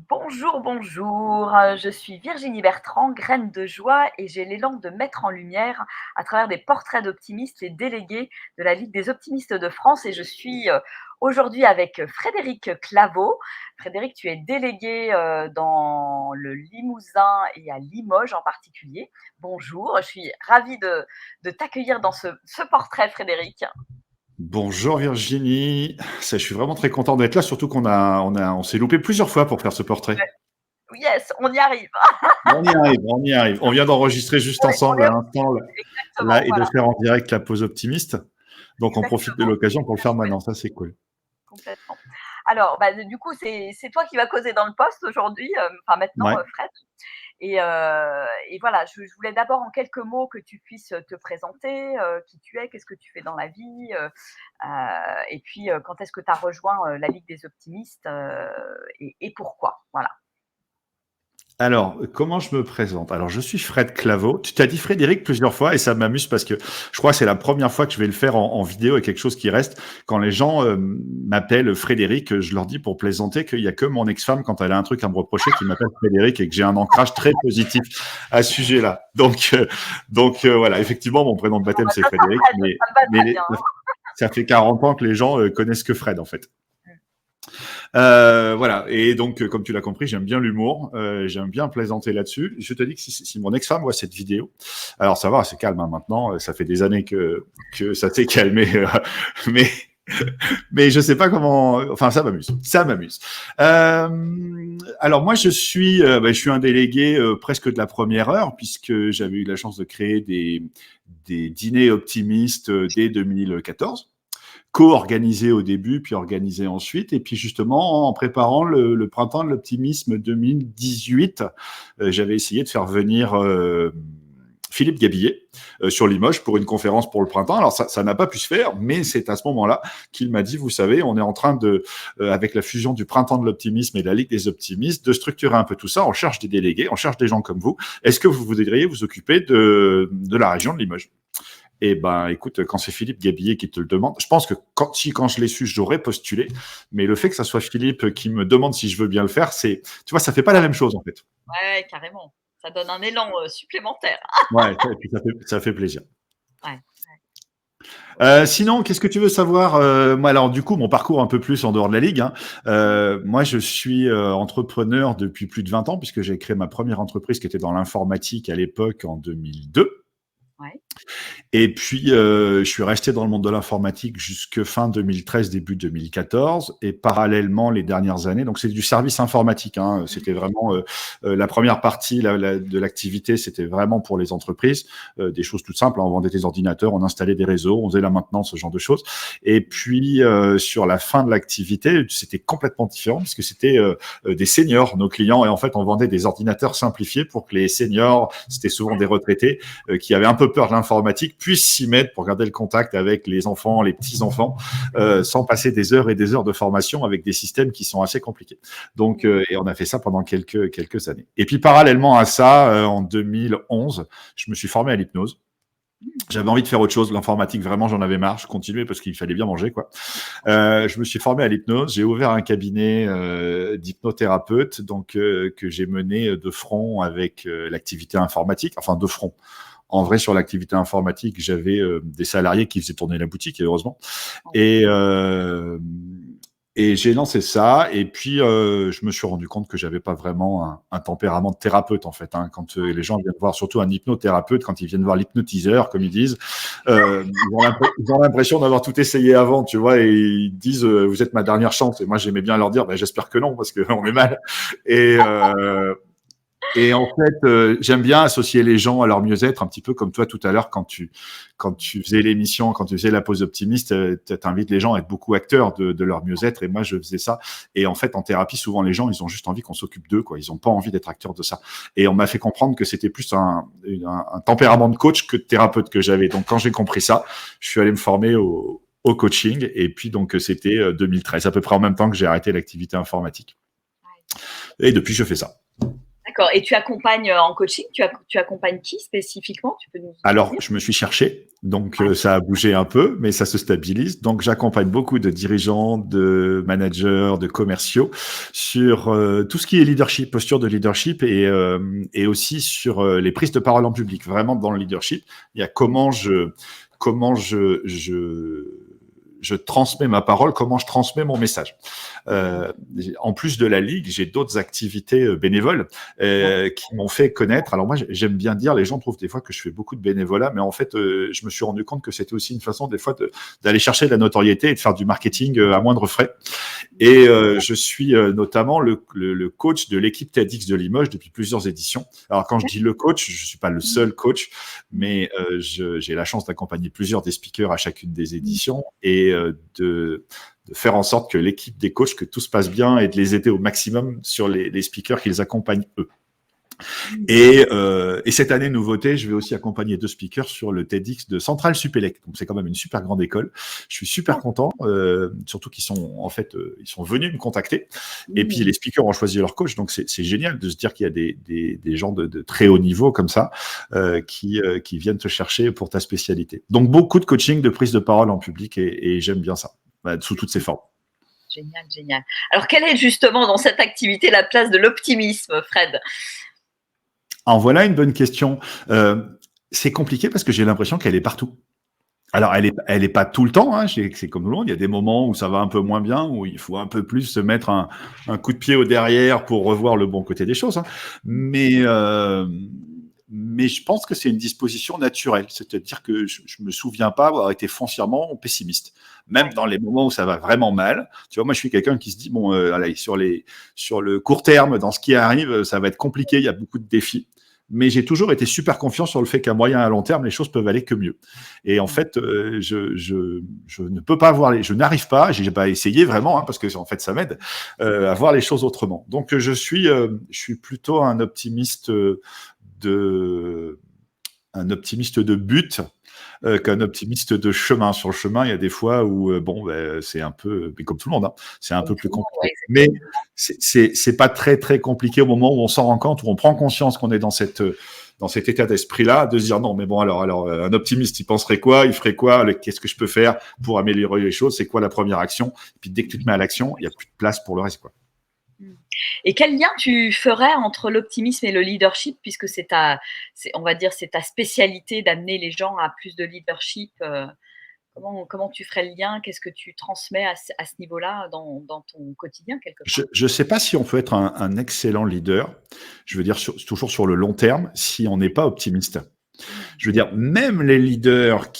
Bonjour, bonjour. Je suis Virginie Bertrand, graine de joie, et j'ai l'élan de mettre en lumière, à travers des portraits d'optimistes, les délégués de la Ligue des optimistes de France. Et je suis aujourd'hui avec Frédéric Claveau. Frédéric, tu es délégué dans le Limousin et à Limoges en particulier. Bonjour, je suis ravie de t'accueillir dans ce portrait, Frédéric. Bonjour Virginie, je suis vraiment très content d'être là, surtout on s'est loupé plusieurs fois pour faire ce portrait. Yes, on y arrive. On y arrive, on y arrive. On vient d'enregistrer juste On ensemble est à l'instant exactement, là et de voilà, faire en direct la pause optimiste. Donc on profite de exactement. l'occasion pour le faire Chouette. maintenant, ça c'est cool. Complètement. Alors, bah, du coup, c'est toi qui vas causer dans le poste aujourd'hui, enfin maintenant, Ouais. Fred. Et voilà, je voulais d'abord en quelques mots que tu puisses te présenter, qui tu es, qu'est-ce que tu fais dans la vie, et puis, quand est-ce que tu as rejoint, la Ligue des optimistes, et pourquoi? Voilà. Alors, comment je me présente? Alors, je suis Fred Claveau. Tu t'as dit Frédéric plusieurs fois et ça m'amuse parce que je crois que c'est la première fois que je vais le faire en vidéo et quelque chose qui reste. Quand les gens m'appellent Frédéric, je leur dis pour plaisanter qu'il y a que mon ex-femme, quand elle a un truc à me reprocher, qui m'appelle Frédéric et que j'ai un ancrage très positif à ce sujet-là. Voilà, effectivement, mon prénom de Bon, baptême, bah, c'est ça Frédéric, ça me va très mais bien, hein. ça fait 40 ans que les gens connaissent que Fred, en fait. Mmh. Voilà. Et donc, comme tu l'as compris, j'aime bien l'humour, j'aime bien plaisanter là-dessus. Je te dis que si mon ex-femme voit cette vidéo, alors ça va, c'est calme hein, maintenant. Ça fait des années que ça s'est calmé, mais mais je sais pas comment. Enfin, ça m'amuse, ça m'amuse. Alors moi, je suis un délégué presque de la première heure puisque j'avais eu la chance de créer des dîners optimistes dès 2014 co-organisé au début, puis organisé ensuite. Et puis justement, en préparant le printemps de l'optimisme 2018, j'avais essayé de faire venir Philippe Gabillet sur Limoges pour une conférence pour le printemps. Alors ça n'a pas pu se faire, mais c'est à ce moment-là qu'il m'a dit, vous savez, on est en train de, avec la fusion du printemps de l'optimisme et de la Ligue des optimistes, de structurer un peu tout ça. On cherche des délégués, on cherche des gens comme vous. Est-ce que vous voudriez vous occuper de la région de Limoges? Eh ben, écoute, quand c'est Philippe Gabillet qui te le demande, je pense que quand je l'ai su, j'aurais postulé. Mais le fait que ça soit Philippe qui me demande si je veux bien le faire, tu vois, ça fait pas la même chose en fait. Ouais, carrément. Ça donne un élan, supplémentaire. Ouais, et puis ça fait plaisir. Ouais, OK. Sinon, qu'est-ce que tu veux savoir moi, alors du coup, mon parcours un peu plus en dehors de la ligue. Hein. Moi, je suis entrepreneur depuis plus de 20 ans puisque j'ai créé ma première entreprise qui était dans l'informatique à l'époque en 2002. Ouais. Et puis, je suis resté dans le monde de l'informatique jusque fin 2013, début 2014. Et parallèlement, les dernières années, donc c'est du service informatique. Hein, Mmh. c'était vraiment la première partie de l'activité, c'était vraiment pour les entreprises. Des choses toutes simples. Hein, on vendait des ordinateurs, on installait des réseaux, on faisait la maintenance, ce genre de choses. Et puis, sur la fin de l'activité, c'était complètement différent puisque c'était des seniors, nos clients. Et en fait, on vendait des ordinateurs simplifiés pour que les seniors, c'était souvent des retraités, qui avaient un peu peur de l'informatique, puissent s'y mettre pour garder le contact avec les enfants, les petits-enfants, sans passer des heures et des heures de formation avec des systèmes qui sont assez compliqués. Donc, et on a fait ça pendant quelques années. Et puis, parallèlement à ça, en 2011, je me suis formé à l'hypnose. Mmh. J'avais envie de faire autre chose. L'informatique, vraiment, j'en avais marre. Je continuais parce qu'il fallait bien manger, quoi. Je me suis formé à l'hypnose. J'ai ouvert un cabinet d'hypnothérapeute, donc que j'ai mené de front avec l'activité informatique, enfin de front. En vrai, sur l'activité informatique, j'avais des salariés qui faisaient tourner la boutique, heureusement. OK. Et, euh, et j'ai lancé ça. Et puis, je me suis rendu compte que j'avais pas vraiment un tempérament de thérapeute, en fait. Hein. Quand les gens viennent voir, surtout un hypnothérapeute, quand ils viennent voir l'hypnotiseur, comme ils disent, ils ont l'impression d'avoir tout essayé avant, tu vois, et ils disent, vous êtes ma dernière chance. Et moi, j'aimais bien leur dire, ben, j'espère que non, parce qu'on est mal. Et, euh, et en fait, j'aime bien associer les gens à leur mieux-être, un petit peu comme toi tout à l'heure quand tu faisais l'émission, quand tu faisais la pause optimiste, t'invites les gens à être beaucoup acteurs de leur mieux-être. Et moi, je faisais ça. Et en fait, en thérapie, souvent les gens, ils ont juste envie qu'on s'occupe d'eux, quoi. Ils ont pas envie d'être acteurs de ça. Et on m'a fait comprendre que c'était plus un tempérament de coach que de thérapeute que j'avais. Donc, quand j'ai compris ça, je suis allé me former au coaching. Et puis, donc, c'était 2013, à peu près en même temps que j'ai arrêté l'activité informatique. Ouais. Et depuis, je fais ça. D'accord. Et tu accompagnes en coaching, tu accompagnes qui spécifiquement? Tu peux nous Alors, dire? je me suis cherché, donc Ouais. ça a bougé un peu, mais ça se stabilise. Donc, j'accompagne beaucoup de dirigeants, de managers, de commerciaux sur tout ce qui est leadership, posture de leadership et aussi sur les prises de parole en public. Vraiment dans le leadership, il y a comment je transmets ma parole, comment je transmets mon message. Euh, En plus de la ligue, j'ai d'autres activités bénévoles qui m'ont fait connaître. Alors moi, j'aime bien dire, les gens trouvent des fois que je fais beaucoup de bénévolat, mais en fait, je me suis rendu compte que c'était aussi une façon des fois d'aller chercher de la notoriété et de faire du marketing à moindre frais. Et je suis notamment le coach de l'équipe TEDx de Limoges depuis plusieurs éditions. Alors quand je dis le coach, je suis pas le seul coach, mais j'ai la chance d'accompagner plusieurs des speakers à chacune des éditions et de faire en sorte que l'équipe des coachs, que tout se passe bien et de les aider au maximum sur les speakers qu'ils accompagnent eux. Et cette année, nouveauté, je vais aussi accompagner 2 speakers sur le TEDx de Centrale Supélec. Donc, c'est quand même une super grande école. Je suis super content, surtout qu'ils sont, en fait, ils sont venus me contacter. Et puis, les speakers ont choisi leur coach. Donc, c'est génial de se dire qu'il y a des gens de très haut niveau comme ça qui viennent te chercher pour ta spécialité. Donc, beaucoup de coaching, de prise de parole en public et j'aime bien ça, sous toutes ses formes. Génial, génial. Alors, quelle est justement dans cette activité la place de l'optimisme, Fred? En voilà une bonne question. C'est compliqué parce que j'ai l'impression qu'elle est partout. Alors, elle est pas tout le temps, hein, c'est comme tout le monde. Il y a des moments où ça va un peu moins bien, où il faut un peu plus se mettre un coup de pied au derrière pour revoir le bon côté des choses. Hein. Mais je pense que c'est une disposition naturelle. C'est-à-dire que je me souviens pas avoir été foncièrement pessimiste. Même dans les moments où ça va vraiment mal. Tu vois, moi, je suis quelqu'un qui se dit, bon, allez, sur le court terme, dans ce qui arrive, ça va être compliqué, il y a beaucoup de défis. Mais j'ai toujours été super confiant sur le fait qu'à moyen et à long terme, les choses peuvent aller que mieux. Et en fait, je ne peux pas voir je n'arrive pas, j'ai pas essayé vraiment, hein, parce que en fait, ça m'aide à voir les choses autrement. Donc, je suis plutôt un optimiste de but qu'un optimiste de chemin. Sur le chemin, il y a des fois où c'est un peu, mais comme tout le monde, hein, c'est un peu plus compliqué. Mais c'est pas très très compliqué au moment où on s'en rend compte, où on prend conscience qu'on est dans cet état d'esprit-là, de se dire non, mais bon, alors, un optimiste, il penserait quoi, il ferait quoi, qu'est-ce que je peux faire pour améliorer les choses, c'est quoi la première action, et puis dès que tu te mets à l'action, il y a plus de place pour le reste, quoi. Et quel lien tu ferais entre l'optimisme et le leadership, puisque on va dire, c'est ta spécialité d'amener les gens à plus de leadership. Comment tu ferais le lien? Qu'est-ce que tu transmets à ce niveau-là dans ton quotidien quelque part? Je ne sais pas si on peut être un excellent leader, je veux dire toujours sur le long terme, si on n'est pas optimiste. Je veux dire, même les leaders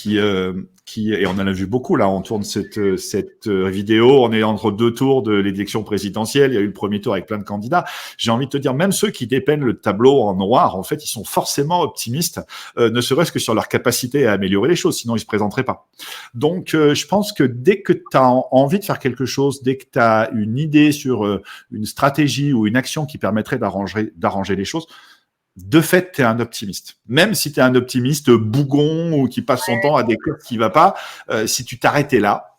et on en a vu beaucoup là, on tourne cette vidéo, on est entre 2 tours de l'élection présidentielle, il y a eu le premier tour avec plein de candidats. J'ai envie de te dire, même ceux qui dépeignent le tableau en noir, en fait, ils sont forcément optimistes, ne serait-ce que sur leur capacité à améliorer les choses, sinon ils se présenteraient pas. Donc, je pense que dès que tu as envie de faire quelque chose, dès que tu as une idée sur une stratégie ou une action qui permettrait d'arranger les choses, de fait, tu es un optimiste. Même si tu es un optimiste bougon ou qui passe son temps à décrire ce qui va pas, si tu t'arrêtais là,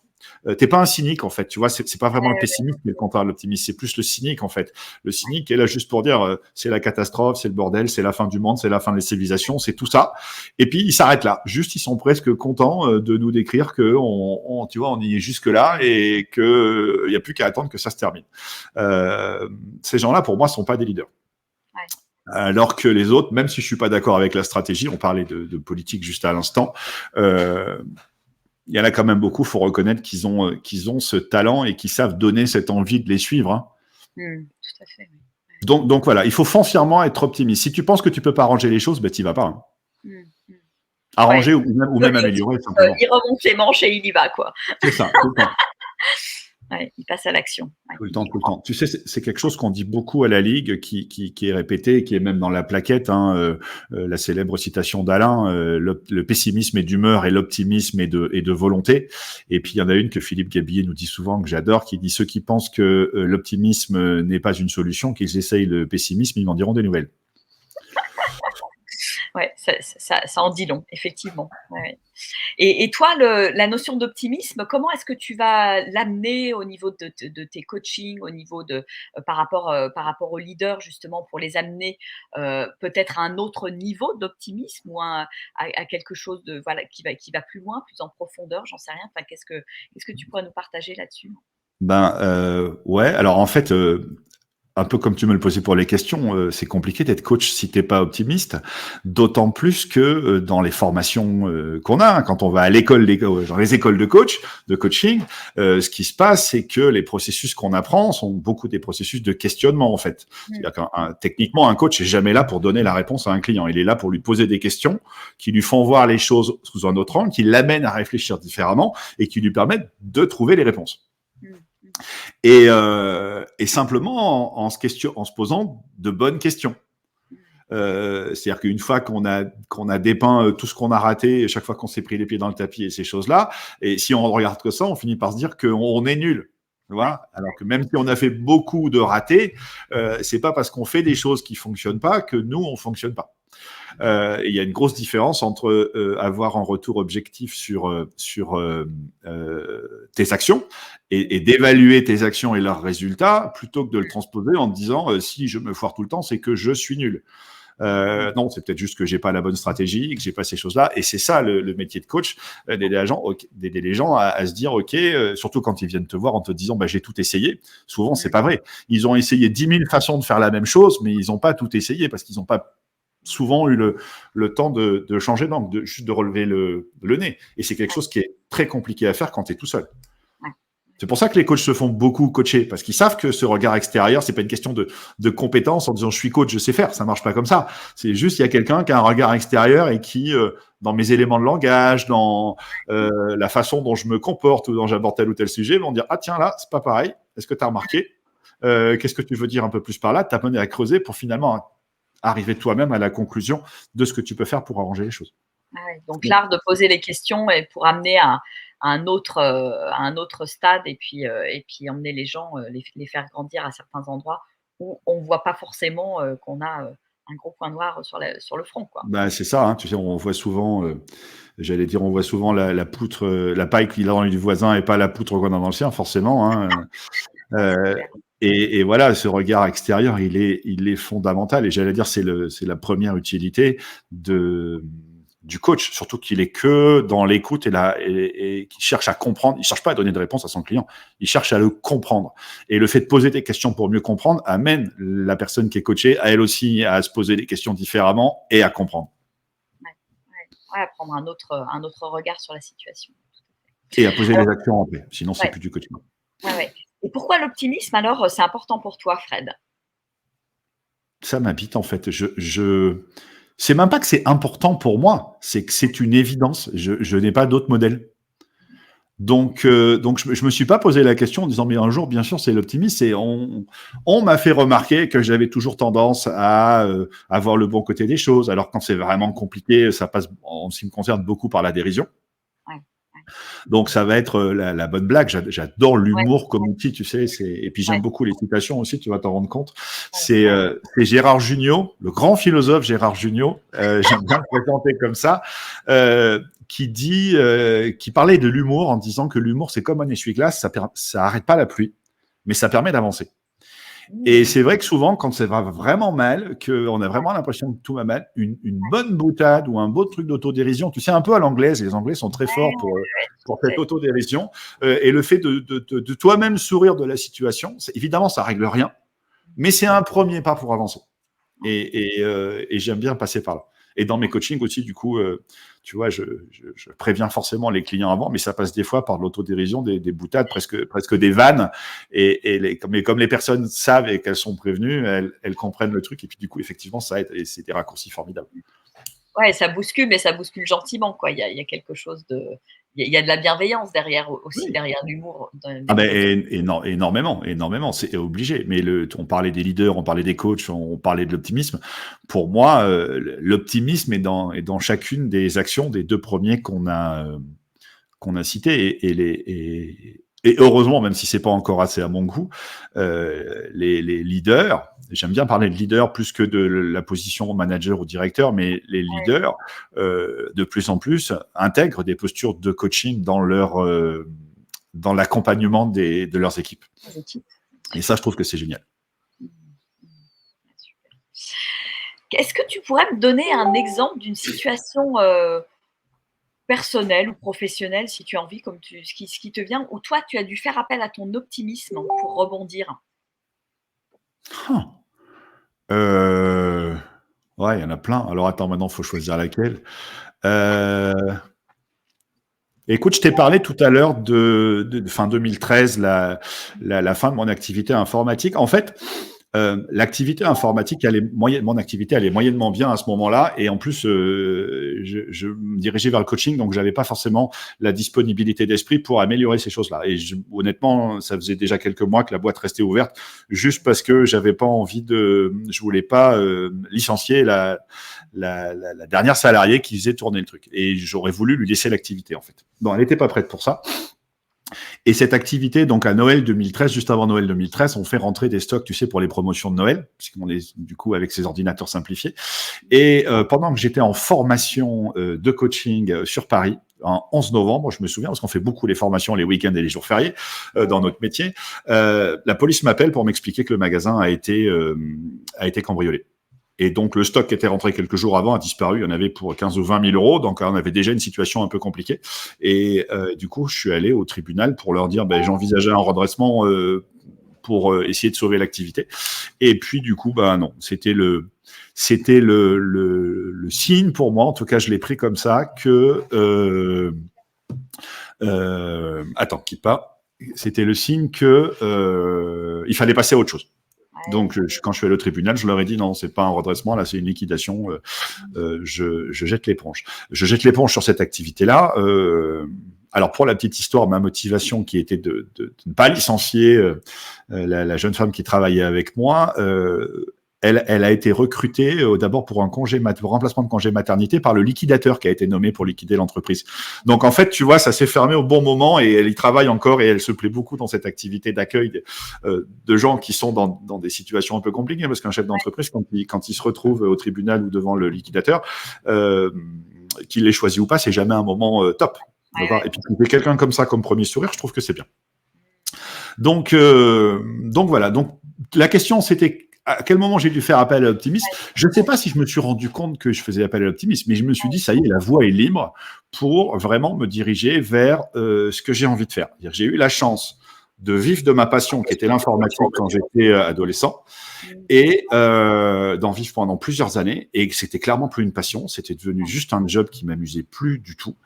t'es pas un cynique en fait. Tu vois, c'est pas vraiment le pessimiste, mais le contraire de l'optimiste. C'est plus le cynique en fait. Le cynique est là juste pour dire c'est la catastrophe, c'est le bordel, c'est la fin du monde, c'est la fin des civilisations, c'est tout ça. Et puis ils s'arrêtent là. Juste, ils sont presque contents de nous décrire que tu vois, on y est jusque là et que il y a plus qu'à attendre que ça se termine. Ces gens-là, pour moi, sont pas des leaders. Ouais. Alors que les autres, même si je suis pas d'accord avec la stratégie, on parlait de politique juste à l'instant, il y en a quand même beaucoup, faut reconnaître qu'ils ont ce talent et qu'ils savent donner cette envie de les suivre. Hein. Tout à fait. Oui. Donc voilà, il faut foncièrement être optimiste. Si tu penses que tu peux pas arranger les choses, ben t'y vas pas. Hein. Arranger ou même améliorer simplement. Il remonte les manches et il y va quoi. C'est ça, tout le temps. Ouais, il passe à l'action. Ouais. Tout le temps. Tu sais, c'est quelque chose qu'on dit beaucoup à la Ligue, qui est répété, qui est même dans la plaquette, hein, la célèbre citation d'Alain, le pessimisme est d'humeur et l'optimisme est de volonté. Et puis, il y en a une que Philippe Gabillet nous dit souvent, que j'adore, qui dit ceux qui pensent que l'optimisme n'est pas une solution, qu'ils essayent le pessimisme, ils m'en diront des nouvelles. Ouais, ça en dit long, effectivement. Ouais, ouais. Et toi, la notion d'optimisme, comment est-ce que tu vas l'amener au niveau de tes coachings, au niveau de, par rapport aux leaders justement pour les amener, peut-être à un autre niveau d'optimisme ou à quelque chose de voilà qui va plus loin, plus en profondeur, j'en sais rien. Enfin, qu'est-ce que tu pourrais nous partager là-dessus? Ben, ouais, alors en fait, un peu comme tu me le posais pour les questions, c'est compliqué d'être coach si t'es pas optimiste. D'autant plus que dans les formations qu'on a, hein, quand on va à l'école, dans les écoles de coach, de coaching, ce qui se passe, c'est que les processus qu'on apprend sont beaucoup des processus de questionnement en fait. Mmh. C'est-à-dire techniquement, un coach est jamais là pour donner la réponse à un client. Il est là pour lui poser des questions qui lui font voir les choses sous un autre angle, qui l'amènent à réfléchir différemment et qui lui permettent de trouver les réponses. Mmh. Mmh. Et simplement en se posant de bonnes questions. C'est-à-dire qu'une fois qu'on a dépeint tout ce qu'on a raté, chaque fois qu'on s'est pris les pieds dans le tapis et ces choses-là, et si on regarde que ça, on finit par se dire qu'on est nul. Tu Ouais, vois, alors que même si on a fait beaucoup de ratés, c'est pas parce qu'on fait des choses qui fonctionnent pas que nous on fonctionne pas. Il y a une grosse différence entre avoir un retour objectif sur tes actions et d'évaluer tes actions et leurs résultats plutôt que de le transposer en te disant si je me foire tout le temps, c'est que je suis nul. Non, c'est peut-être juste que j'ai pas la bonne stratégie, que j'ai pas ces choses-là. Et c'est ça le métier de coach, d'aider les gens à se dire, ok, surtout quand ils viennent te voir en te disant, bah, j'ai tout essayé. Souvent, c'est pas vrai. Ils ont essayé 10 000 façons de faire la même chose, mais ils n'ont pas tout essayé parce qu'ils n'ont pas souvent eu le temps de changer d'angle, juste de relever le nez. Et c'est quelque ouais, chose qui est très compliqué à faire quand tu es tout seul. ouais. C'est pour ça que les coachs se font beaucoup coacher, parce qu'ils savent que ce regard extérieur, c'est pas une question de compétence en disant je suis coach, je sais faire. Ça marche pas comme ça. C'est juste il y a quelqu'un qui a un regard extérieur et qui, dans mes éléments de langage, dans la façon dont je me comporte ou dont j'aborde tel ou tel sujet, vont dire ah tiens là c'est pas pareil. Est-ce que tu as remarqué Qu'est-ce que tu veux dire un peu plus par là? T'amener à creuser pour finalement arriver toi-même à la conclusion de ce que tu peux faire pour arranger les choses. Ah ouais, donc l'art de poser les questions et pour amener à un autre stade et puis emmener les gens, les faire grandir à certains endroits où on voit pas forcément, qu'on a, un gros point noir sur le front, quoi. Bah, c'est ça, hein, tu sais, on voit souvent, j'allais dire, on voit souvent la poutre, la paille qu'il a dans l'œil du voisin et pas la poutre qu'on a dans le sien, forcément. Hein, C'est euh, clair. et voilà, ce regard extérieur, il est fondamental. Et j'allais dire, c'est la première utilité du coach, surtout qu'il est que dans l'écoute et qu'il cherche à comprendre. Il cherche pas à donner de réponse à son client, il cherche à le comprendre. Et le fait de poser des questions pour mieux comprendre amène la personne qui est coachée à elle aussi à se poser des questions différemment et à comprendre. Ouais, ouais, ouais, à prendre un autre regard sur la situation. Et à poser Alors les actions en paix. Sinon, c'est ouais, plus du coaching. ouais, ouais. Et pourquoi l'optimisme alors, c'est important pour toi, Fred? Ça m'habite en fait. C'est même pas que c'est important pour moi, c'est que c'est une évidence. Je n'ai pas d'autre modèle. Donc je me suis pas posé la question en disant mais un jour, bien sûr, c'est l'optimisme. Et on m'a fait remarquer que j'avais toujours tendance à avoir le bon côté des choses. Alors quand c'est vraiment compliqué, ça passe, en ce qui me concerne, beaucoup par la dérision. Ouais, ouais, Donc ça va être la bonne blague. J'adore ouais, l'humour comme outil, tu sais. Et puis j'aime ouais, beaucoup les citations aussi, tu vas t'en rendre compte. ouais, ouais, C'est Gérard Jugnot, le grand philosophe Gérard Jugnot, j'aime bien le présenter comme ça, qui parlait de l'humour en disant que l'humour c'est comme un essuie-glace, ça arrête pas la pluie, mais ça permet d'avancer. Et mmh, c'est vrai que souvent, quand ça va vraiment mal, qu'on a ouais, vraiment l'impression que tout va mal, une bonne boutade ou un beau truc d'autodérision, tu sais, un peu à l'anglaise, les Anglais sont très forts ouais, tout pour à cette fait. autodérision, et le fait de toi-même sourire de la situation, évidemment, ça règle rien, mais c'est un premier pas pour avancer. Ouais, Et j'aime bien passer par là. Et dans mes ouais, coachings aussi, du coup, tu vois, je préviens forcément les clients avant, mais ça passe des fois par de l'autodérision, des boutades, presque des vannes. Mais comme les personnes savent et qu'elles sont prévenues, elles comprennent le truc. Et puis du coup, effectivement, ça aide. Et c'est des raccourcis formidables. ouais, ça bouscule, mais ça bouscule gentiment, quoi. Il y a quelque chose de il y a de la bienveillance derrière aussi, Oui. derrière l'humour dans Ah ben, l'écriture. énormément, énormément, c'est obligé. Mais on parlait des leaders, on parlait des coachs, on parlait de l'optimisme. Pour moi, l'optimisme est dans chacune des actions des deux premiers qu'on a cités. Et heureusement, même si c'est pas encore assez à mon goût, les leaders, j'aime bien parler de leaders plus que de la position manager ou directeur, mais les Ouais, leaders, de plus en plus, intègrent des postures de coaching dans l'accompagnement de leurs équipes. les équipes. Et ça, je trouve que c'est génial. Mmh, mmh. Super. Est-ce que tu pourrais me donner un exemple d'une situation, personnelle ou professionnelle, si tu as envie, comme ce qui te vient, où toi, tu as dû faire appel à ton optimisme pour rebondir? Huh. Euh, ouais, il y en a plein. Alors attends, maintenant, il faut choisir laquelle. Euh, Écoute, je t'ai parlé tout à l'heure de fin 2013, la fin de mon activité informatique. En fait, l'activité informatique, mon activité, elle est moyennement bien à ce moment-là. Et en plus, je me dirigeais vers le coaching, donc j'avais pas forcément la disponibilité d'esprit pour améliorer ces choses-là. Et honnêtement, ça faisait déjà quelques mois que la boîte restait ouverte, juste parce que j'avais pas envie je voulais pas licencier la dernière salariée qui faisait tourner le truc. Et j'aurais voulu lui laisser l'activité, en fait. Bon, elle n'était pas prête pour ça. Et cette activité, donc à Noël 2013, juste avant Noël 2013, on fait rentrer des stocks, tu sais, pour les promotions de Noël, puisqu'on est du coup avec ces ordinateurs simplifiés. Et pendant que j'étais en formation de coaching sur Paris, en 11 novembre, je me souviens, parce qu'on fait beaucoup les formations les week-ends et les jours fériés dans notre métier, la police m'appelle pour m'expliquer que le magasin a été cambriolé. Et donc, le stock qui était rentré quelques jours avant a disparu. Il y en avait pour 15 ou 20 000 euros. Donc, on avait déjà une situation un peu compliquée. Et du coup, je suis allé au tribunal pour leur dire j'envisageais un redressement pour essayer de sauver l'activité. Et puis, du coup, non. C'était le signe pour moi, en tout cas, je l'ai pris comme ça, que... attends, quitte pas. C'était le signe que il fallait passer à autre chose. Ouais. Donc, quand je suis allé au tribunal, je leur ai dit non, c'est pas un redressement, là, c'est une liquidation. Je jette l'éponge. Je jette l'éponge sur cette activité-là. Alors, pour la petite histoire, ma motivation qui était de ne pas licencier la jeune femme qui travaillait avec moi, elle a été recrutée d'abord pour un remplacement de congé maternité par le liquidateur qui a été nommé pour liquider l'entreprise. Donc en fait, tu vois, ça s'est fermé au bon moment et elle y travaille encore et elle se plaît beaucoup dans cette activité d'accueil de gens qui sont dans des situations un peu compliquées parce qu'un chef d'entreprise, quand il se retrouve au tribunal ou devant le liquidateur, qu'il l'ait choisi ou pas, c'est jamais un moment top. Ouais, ouais. Et puis, si quelqu'un comme ça, comme premier sourire, je trouve que c'est bien. Donc voilà. Donc, la question, c'était à quel moment j'ai dû faire appel à l'optimisme. Je ne sais pas si je me suis rendu compte que je faisais appel à l'optimisme, mais je me suis dit, ça y est, la voie est libre pour vraiment me diriger vers ce que j'ai envie de faire. J'ai eu la chance de vivre de ma passion, qui était l'informatique quand j'étais adolescent, et d'en vivre pendant plusieurs années, et que c'était clairement plus une passion, c'était devenu juste un job qui m'amusait plus du tout.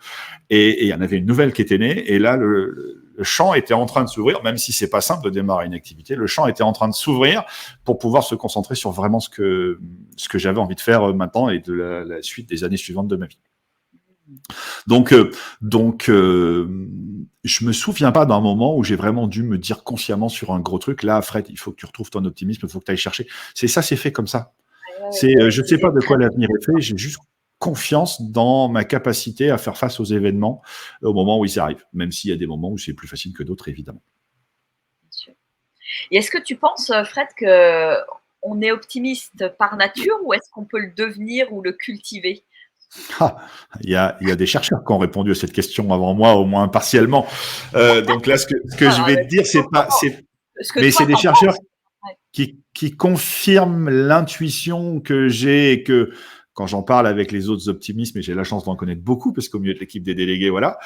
Et il y en avait une nouvelle qui était née, et là, le champ était en train de s'ouvrir, même si c'est pas simple de démarrer une activité, le champ était en train de s'ouvrir pour pouvoir se concentrer sur vraiment ce que j'avais envie de faire maintenant et de la suite des années suivantes de ma vie. Donc, je me souviens pas d'un moment où j'ai vraiment dû me dire consciemment sur un gros truc, là, Fred, il faut que tu retrouves ton optimisme, il faut que tu ailles chercher. C'est fait comme ça. Je sais pas de quoi l'avenir est fait, j'ai juste confiance dans ma capacité à faire face aux événements au moment où ils arrivent, même s'il y a des moments où c'est plus facile que d'autres, évidemment. Bien sûr. Et est-ce que tu penses, Fred, qu'on est optimiste par nature ou est-ce qu'on peut le devenir ou le cultiver? Il y a des chercheurs qui ont répondu à cette question avant moi, au moins partiellement. Donc là, ce que je vais te dire, c'est des chercheurs qui confirment l'intuition que j'ai et que quand j'en parle avec les autres optimistes, et j'ai la chance d'en connaître beaucoup parce qu'au milieu de l'équipe des délégués, voilà,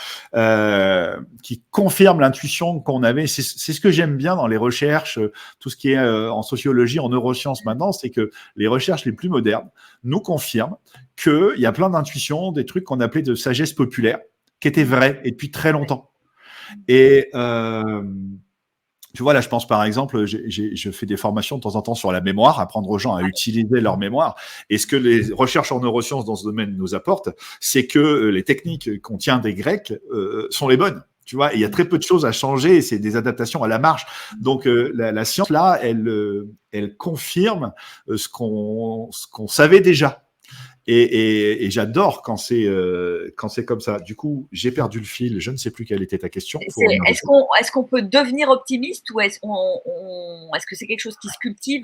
qui confirment l'intuition qu'on avait. C'est ce que j'aime bien dans les recherches, tout ce qui est en sociologie, en neurosciences maintenant, c'est que les recherches les plus modernes nous confirment qu'il y a plein d'intuitions, des trucs qu'on appelait de sagesse populaire, qui étaient vraies et depuis très longtemps. Et tu vois, là, je pense par exemple, je fais des formations de temps en temps sur la mémoire, apprendre aux gens à utiliser leur mémoire. Et ce que les recherches en neurosciences dans ce domaine nous apportent, c'est que les techniques qu'on tient des Grecs sont les bonnes. Tu vois, il y a très peu de choses à changer, c'est des adaptations à la marge. Donc la science là, elle confirme ce qu'on savait déjà. Et j'adore quand c'est comme ça. Du coup, j'ai perdu le fil. Je ne sais plus quelle était ta question. Est-ce qu'on peut devenir optimiste ou est-ce que c'est quelque chose qui se cultive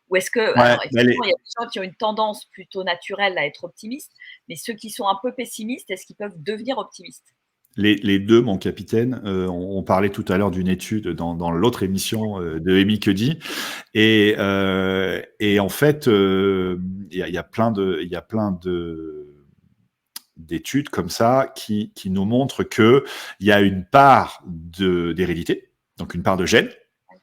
ou est-ce que, Ouais, alors effectivement, il y a des gens qui ont une tendance plutôt naturelle à être optimistes, mais ceux qui sont un peu pessimistes, est-ce qu'ils peuvent devenir optimistes? les deux, mon capitaine. On parlait tout à l'heure d'une étude dans l'autre émission de Amy Cuddy. Et en fait, il y a plein d'études comme ça qui nous montrent qu'il y a une part d'hérédité, donc une part de gène.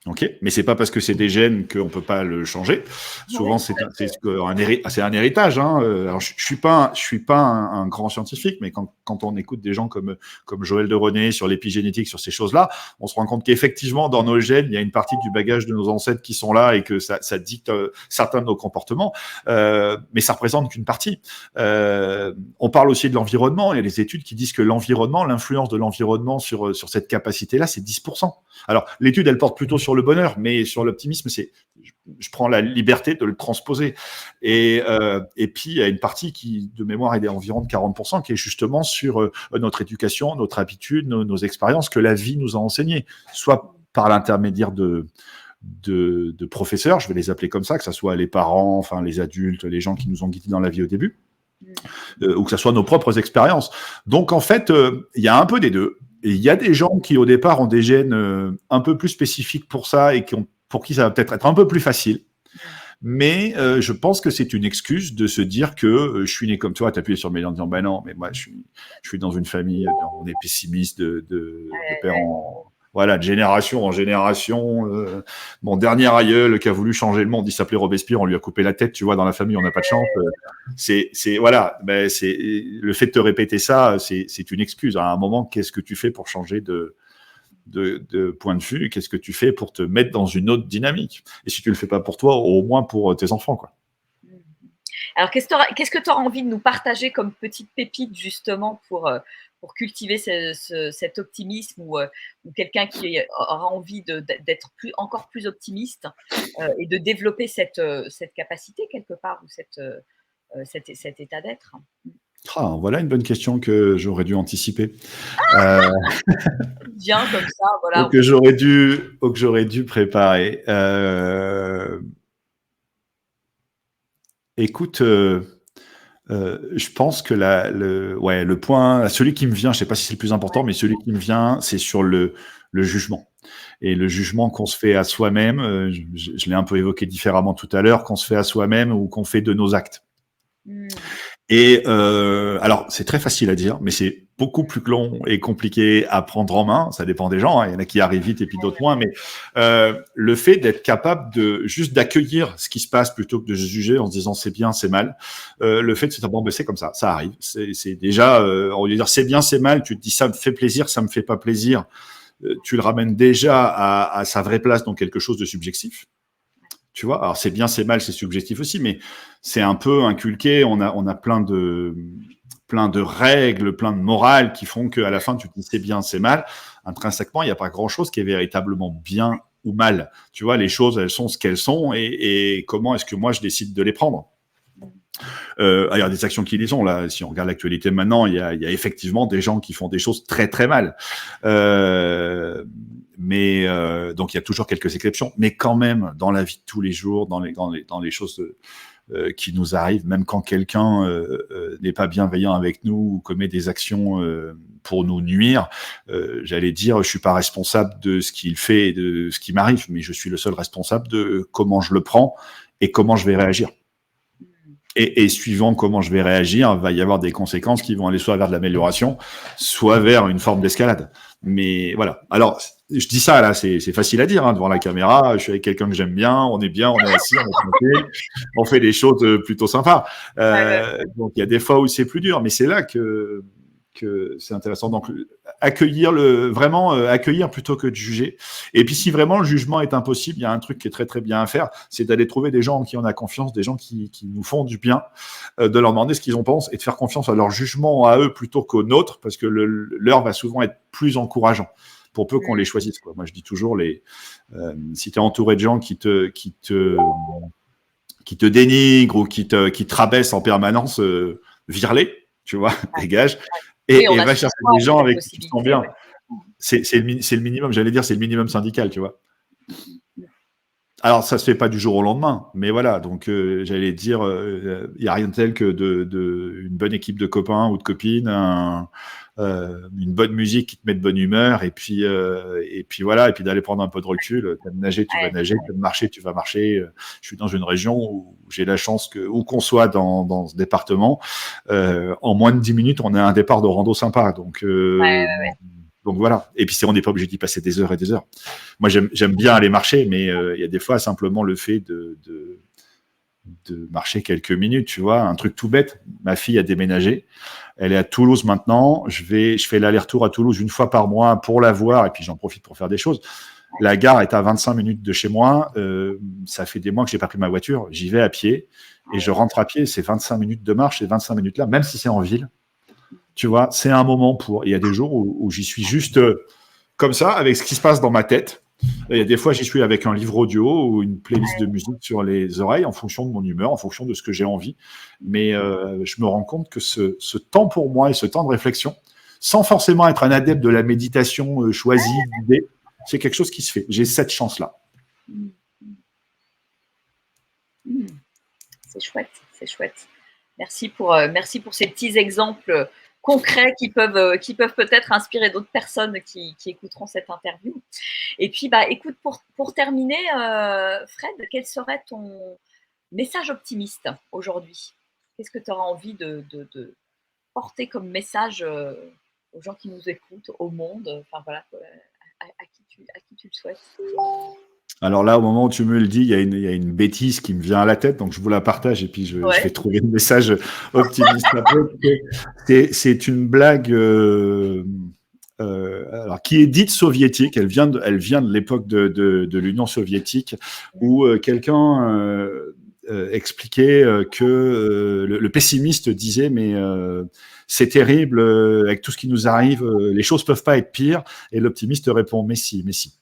Okay, mais c'est pas parce que c'est des gènes qu'on peut pas le changer. Oui, Souvent, c'est un héritage. Hein. Alors, je suis pas un grand scientifique, mais quand on écoute des gens comme Joël de René sur l'épigénétique, sur ces choses-là, on se rend compte qu'effectivement, dans nos gènes, il y a une partie du bagage de nos ancêtres qui sont là et que ça dicte certains de nos comportements. Mais ça représente qu'une partie. On parle aussi de l'environnement. Il y a des études qui disent que l'environnement, l'influence de l'environnement sur cette capacité-là, c'est 10%. Alors, l'étude, elle porte plutôt sur le bonheur, mais sur l'optimisme, je prends la liberté de le transposer. Et puis, il y a une partie qui, de mémoire, est environ de 40%, qui est justement sur notre éducation, notre habitude, nos expériences que la vie nous a enseignées, soit par l'intermédiaire de professeurs, je vais les appeler comme ça, que ce soit les parents, enfin les adultes, les gens qui nous ont guidés dans la vie au début, ou que ce soit nos propres expériences. Donc, en fait, il y a un peu des deux. Et il y a des gens qui, au départ, ont des gènes un peu plus spécifiques pour ça et pour qui ça va peut-être être un peu plus facile. Mais je pense que c'est une excuse de se dire que je suis né comme toi, t'appuyer sur mes dents en disant bah non, mais moi je suis dans une famille, on est pessimiste de père en voilà, de génération en génération. Mon dernier aïeul qui a voulu changer le monde, il s'appelait Robespierre, on lui a coupé la tête, tu vois, dans la famille, on n'a pas de chance. C'est voilà, ben c'est le fait de te répéter ça, c'est une excuse. À un moment, qu'est-ce que tu fais pour changer de point de vue, qu'est-ce que tu fais pour te mettre dans une autre dynamique? Et si tu le fais pas pour toi, au moins pour tes enfants, quoi. Alors, qu'est-ce que tu auras envie de nous partager comme petite pépite justement pour cultiver cet optimisme ou quelqu'un qui aura envie d'être encore plus optimiste et de développer cette capacité quelque part ou cet état d'être? Ah, voilà une bonne question que j'aurais dû anticiper. Bien comme ça, Ou voilà. que j'aurais dû préparer. Écoute, je pense que le point, celui qui me vient, je sais pas si c'est le plus important, mais celui qui me vient, c'est sur le jugement. Et le jugement qu'on se fait à soi-même, je l'ai un peu évoqué différemment tout à l'heure, qu'on se fait à soi-même ou qu'on fait de nos actes. Et alors, c'est très facile à dire, mais c'est beaucoup plus long et compliqué à prendre en main. Ça dépend des gens. Hein. Il y en a qui arrivent vite et puis d'autres moins. Mais le fait d'être capable de juste d'accueillir ce qui se passe plutôt que de juger en se disant c'est bien, c'est mal. Le fait de se dire bon, ben c'est comme ça arrive. C'est déjà, on va dire c'est bien, c'est mal. Tu te dis ça me fait plaisir, ça me fait pas plaisir. Tu le ramènes déjà à sa vraie place dans quelque chose de subjectif. Tu vois, alors c'est bien, c'est mal, c'est subjectif aussi, mais c'est un peu inculqué. On a plein de règles, plein de morales qui font qu'à la fin, tu te dis c'est bien, c'est mal. Intrinsèquement, il n'y a pas grand-chose qui est véritablement bien ou mal. Tu vois, les choses, elles sont ce qu'elles sont et comment est-ce que moi, je décide de les prendre. Il y a des actions qui les ont là. Si on regarde l'actualité maintenant, il y a effectivement des gens qui font des choses très très mal. Mais donc il y a toujours quelques exceptions, mais quand même dans la vie de tous les jours, dans les choses qui nous arrivent, même quand quelqu'un n'est pas bienveillant avec nous ou commet des actions pour nous nuire, j'allais dire, je suis pas responsable de ce qu'il fait et de ce qui m'arrive, mais je suis le seul responsable de comment je le prends et comment je vais réagir. Et suivant comment je vais réagir, il va y avoir des conséquences qui vont aller soit vers de l'amélioration, soit vers une forme d'escalade. Mais voilà. Alors, je dis ça là, c'est facile à dire hein, devant la caméra. Je suis avec quelqu'un que j'aime bien, on est assis, on est tranquille, on fait des choses plutôt sympas. Donc il y a des fois où c'est plus dur, mais c'est là que c'est intéressant. Donc accueillir accueillir plutôt que de juger. Et puis si vraiment le jugement est impossible, il y a un truc qui est très très bien à faire, c'est d'aller trouver des gens en qui on a confiance, des gens qui nous font du bien, de leur demander ce qu'ils en pensent et de faire confiance à leur jugement à eux plutôt qu'au nôtre, parce que leur va souvent être plus encourageant pour peu qu'on les choisisse. Quoi. Moi je dis toujours si tu es entouré de gens qui te dénigre ou qui te rabaisse en permanence, vire-les, tu vois, Ouais. dégage, Oui, on et a va ce chercher choix, des gens cette avec qui tu te sens possibilité, bien. ouais. C'est le minimum, j'allais dire, c'est le minimum syndical, tu vois. Mmh mh. Alors, ça se fait pas du jour au lendemain, mais voilà. Donc, j'allais dire, il y a rien de tel que une bonne équipe de copains ou de copines, une bonne musique qui te met de bonne humeur, et puis voilà, et puis d'aller prendre un peu de recul. T'aimes nager, tu vas Ouais, nager. T'aimes marcher, tu vas marcher. Je suis dans une région où j'ai la chance que, où qu'on soit dans ce département, en moins de 10 minutes, on a un départ de rando sympa. ouais. Donc voilà. Et puis, on n'est pas obligé d'y passer des heures et des heures. Moi, j'aime bien aller marcher, mais il y a des fois, simplement le fait de marcher quelques minutes, tu vois, un truc tout bête. Ma fille a déménagé. Elle est à Toulouse maintenant. Je fais l'aller-retour à Toulouse une fois par mois pour la voir, et puis j'en profite pour faire des choses. La gare est à 25 minutes de chez moi. Ça fait des mois que j'ai pas pris ma voiture. J'y vais à pied et je rentre à pied. C'est 25 minutes de marche, et 25 minutes là, même si c'est en ville. Tu vois, c'est un moment pour. Il y a des jours où j'y suis juste comme ça, avec ce qui se passe dans ma tête. Il y a des fois, j'y suis avec un livre audio ou une playlist de musique sur les oreilles, en fonction de mon humeur, en fonction de ce que j'ai envie. Mais je me rends compte que ce temps pour moi et ce temps de réflexion, sans forcément être un adepte de la méditation choisie, guidée, c'est quelque chose qui se fait. J'ai cette chance-là. Mmh. Mmh. C'est chouette, c'est chouette. Merci pour ces petits exemples concrets qui peuvent peut-être inspirer d'autres personnes qui écouteront cette interview. Et puis, bah, écoute, pour terminer, Fred, quel serait ton message optimiste aujourd'hui? Qu'est-ce que tu auras envie de porter comme message, aux gens qui nous écoutent, au monde? Enfin voilà, à qui tu le souhaites? Alors là, au moment où tu me le dis, il y a une bêtise qui me vient à la tête, donc je vous la partage, et puis je vais Ouais, trouver le message optimiste après. C'est une blague alors, qui est dite soviétique. Elle vient de l'époque de l'Union soviétique, où quelqu'un expliquait que le pessimiste disait, mais c'est terrible, avec tout ce qui nous arrive, les choses peuvent pas être pires. Et l'optimiste répond, mais si, mais si.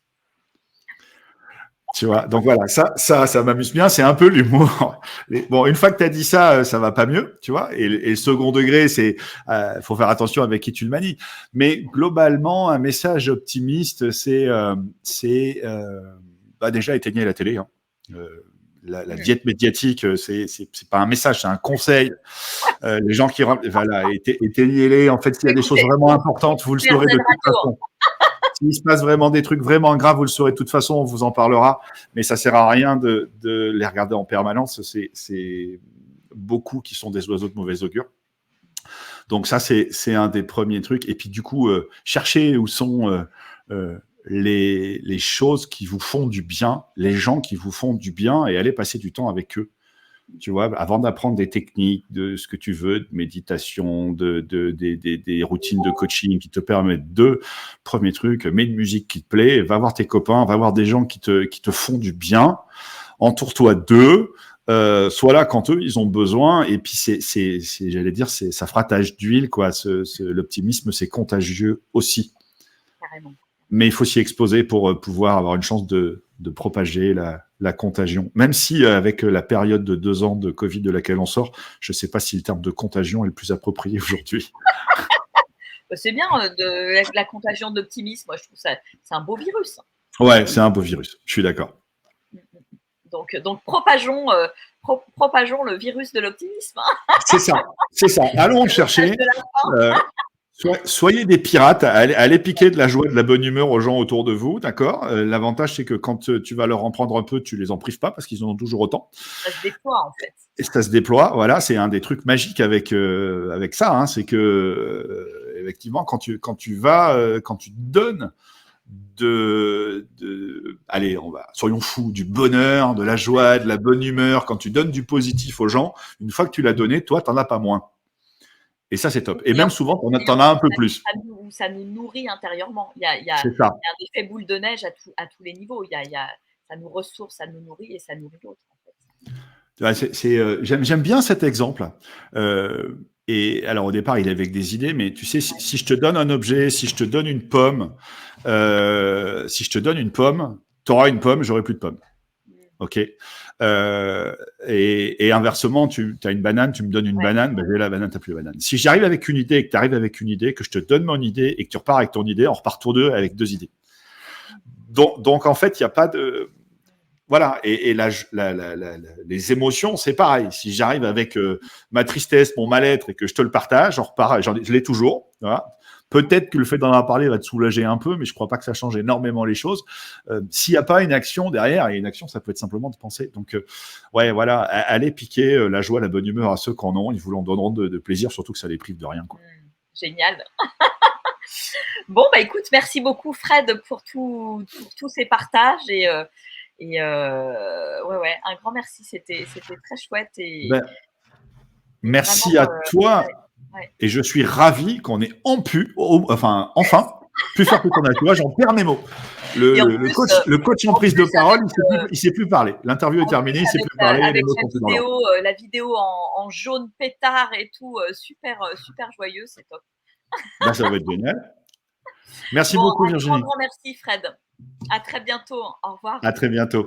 Tu vois, donc voilà, ça m'amuse bien. C'est un peu l'humour. Bon, une fois que tu as dit ça, ça va pas mieux, tu vois. Et le second degré, c'est, faut faire attention avec qui tu le manies. Mais globalement, un message optimiste, bah déjà éteignez la télé. Hein. La mmh, diète médiatique, c'est pas un message, c'est un conseil. Les gens qui, voilà, éteignez-les. En fait, s'il y a des choses écoutez, vraiment importantes, vous le BRZ saurez de toute Radio. façon. S'il se passe vraiment des trucs vraiment graves, vous le saurez de toute façon, on vous en parlera. Mais ça sert à rien de les regarder en permanence. C'est beaucoup qui sont des oiseaux de mauvais augure. Donc ça, c'est un des premiers trucs. Et puis du coup, cherchez où sont les choses qui vous font du bien, les gens qui vous font du bien, et allez passer du temps avec eux. Tu vois, avant d'apprendre des techniques, de ce que tu veux, de méditation, des routines de coaching qui te permettent premier truc, mets une musique qui te plaît, va voir tes copains, va voir des gens qui te font du bien, entoure-toi d'eux, sois là quand eux, ils ont besoin, et puis j'allais dire, ça fera tache d'huile, quoi. L'optimisme, c'est contagieux aussi. Carrément. Mais il faut s'y exposer pour pouvoir avoir une chance de propager la contagion. Même si, avec la période de 2 ans de Covid de laquelle on sort, je ne sais pas si le terme de contagion est le plus approprié aujourd'hui. Bah, c'est bien, la contagion d'optimisme. Moi, je trouve ça c'est un beau virus. Ouais, c'est un beau virus, je suis d'accord. Mmh mh. Donc propageons le virus de l'optimisme, hein. C'est ça, c'est ça. Allons le C'est le message chercher. de la Euh, soyez des pirates, allez piquer de la joie, de la bonne humeur aux gens autour de vous, d'accord. L'avantage, c'est que quand tu vas leur en prendre un peu, tu les en prives pas parce qu'ils en ont toujours autant. ça se déploie, en fait. Et ça se déploie. Voilà, c'est un des trucs magiques avec ça, hein, c'est que effectivement, quand tu donnes allez, soyons fous, du bonheur, de la joie, de la bonne humeur, quand tu donnes du positif aux gens, une fois que tu l'as donné, toi, t'en as pas moins. Et ça, c'est top. Et Et en même souvent, et en t'en as un plus, peu plus. ça nous nourrit intérieurement. C'est ça. Il y a un effet boule de neige à tous les niveaux. Il y a ça nous ressource, ça nous nourrit et ça nourrit l'autre, en fait. Ouais, j'aime bien cet exemple. Et alors au départ, il est avec des idées, mais tu sais, si je te donne un objet, si je te donne une pomme, si je te donne une pomme, tu auras une pomme, j'aurai plus de pommes. OK. Et inversement, tu as une banane, tu me donnes une Ouais. banane, ben, j'ai la banane, tu n'as plus la banane. Si j'arrive avec une idée et que tu arrives avec une idée, que je te donne mon idée et que tu repars avec ton idée, on repart tous deux avec 2 idées. Donc en fait, il n'y a pas de. Voilà, et les émotions, c'est pareil. Si j'arrive avec ma tristesse, mon mal-être et que je te le partage, on repart, je l'ai toujours. Voilà. Peut-être que le fait d'en avoir parlé va te soulager un peu, mais je crois pas que ça change énormément les choses. S'il n'y a pas une action derrière, et une action, ça peut être simplement de penser. Donc, ouais, voilà, allez piquer la joie, la bonne humeur à ceux qui en ont. Ils vous en donneront de plaisir, surtout que ça les prive de rien, quoi. Génial. Bon, bah écoute, merci beaucoup Fred pour tous ces partages ouais, un grand merci. C'était très chouette Ben, et vraiment, merci à ouais, toi. ouais. Et je suis ravi qu'on ait enfin, pu faire tout ton âge. Tu vois, j'en perds mes mots. Et Le coach en en prise de plus parole, il sait plus parler. L'interview est en plus terminée, il sait plus parler, les avec mots sont plus dans l'ordre. la vidéo en jaune pétard et tout, super joyeux, c'est top. Ben, ça va être génial. Merci Bon, beaucoup, un grand, Virginie. grand merci Fred. À très bientôt. Au revoir. À très bientôt.